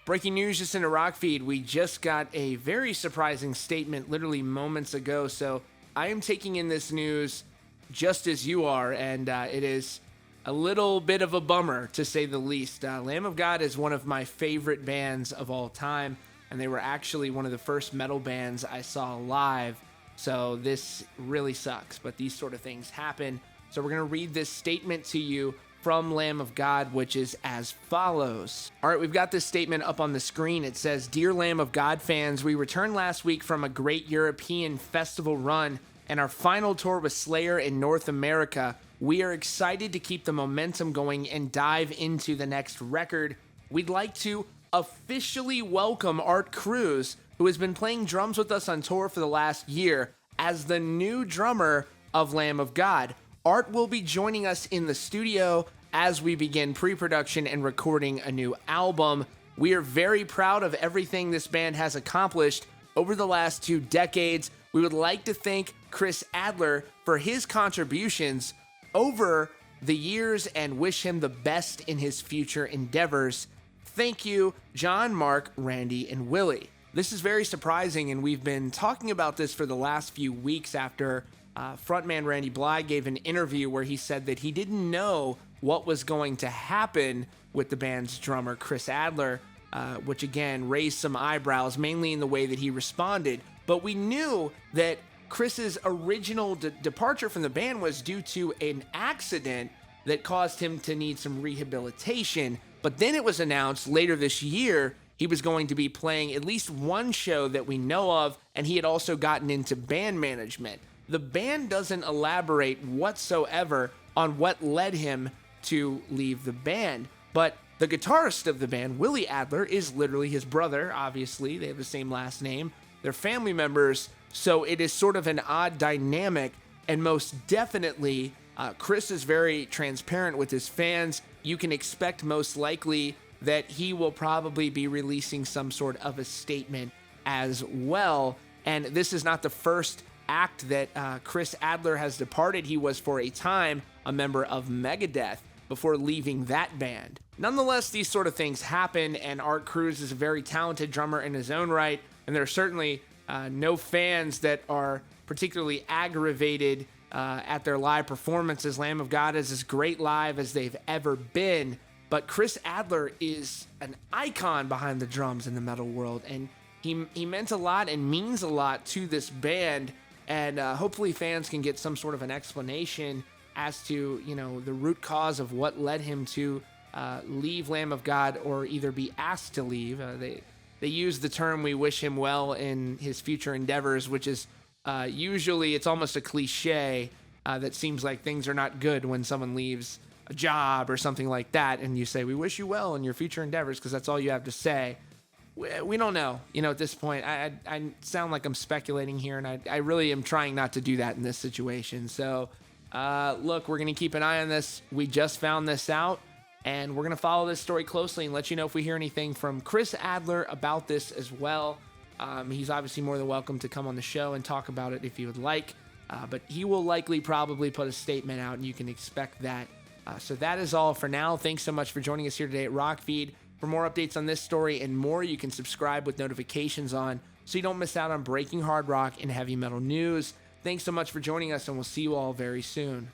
Breaking news just in a rock feed. We just got a very surprising statement literally moments ago. So I am taking in this news just as you are, and it is a little bit of a bummer to say the least. Lamb of God is one of my favorite bands of all time, and they were actually one of the first metal bands I saw live. So this really sucks, but these sort of things happen. So we're going to read this statement to you from Lamb of God, which is as follows. All right, we've got this statement up on the screen. It says, "Dear Lamb of God fans, we returned last week from a great European festival run and our final tour with Slayer in North America. We are excited to keep the momentum going and dive into the next record. We'd like to officially welcome Art Cruz, who has been playing drums with us on tour for the last year, as the new drummer of Lamb of God. Art will be joining us in the studio as we begin pre-production and recording a new album. We are very proud of everything this band has accomplished over the last 2 decades. We would like to thank Chris Adler for his contributions over the years and wish him the best in his future endeavors. Thank you, John, Mark, Randy, and Willie." This is very surprising, and we've been talking about this for the last few weeks after frontman Randy Bly gave an interview where he said that he didn't know what was going to happen with the band's drummer, Chris Adler, which again raised some eyebrows, mainly in the way that he responded. But we knew that Chris's original departure from the band was due to an accident that caused him to need some rehabilitation. But then it was announced later this year he was going to be playing at least one show that we know of, and he had also gotten into band management. The band doesn't elaborate whatsoever on what led him to leave the band, but the guitarist of the band, Willie Adler, is literally his brother. Obviously, they have the same last name. They're family members, so it is sort of an odd dynamic, and most definitely, Chris is very transparent with his fans. You can expect most likely that he will probably be releasing some sort of a statement as well, and this is not the first act that Chris Adler has departed. He was for a time a member of Megadeth before leaving that band. Nonetheless, these sort of things happen, and Art Cruz is a very talented drummer in his own right, and there are certainly no fans that are particularly aggravated at their live performances. Lamb of God is as great live as they've ever been, but Chris Adler is an icon behind the drums in the metal world, and he meant a lot and means a lot to this band. And hopefully fans can get some sort of an explanation as to, the root cause of what led him to leave Lamb of God, or either be asked to leave. They use the term "we wish him well" in his future endeavors, which is usually, it's almost a cliche that seems like things are not good when someone leaves a job or something like that, and you say, "We wish you well in your future endeavors," because that's all you have to say. We don't know, at this point. I sound like I'm speculating here, and I really am trying not to do that in this situation. So, look, we're going to keep an eye on this. We just found this out, and we're going to follow this story closely and let you know if we hear anything from Chris Adler about this as well. He's obviously more than welcome to come on the show and talk about it if he would like, but he will likely probably put a statement out, and you can expect that. So that is all for now. Thanks so much for joining us here today at Rockfeed. For more updates on this story and more, you can subscribe with notifications on so you don't miss out on breaking hard rock and heavy metal news. Thanks so much for joining us, and we'll see you all very soon.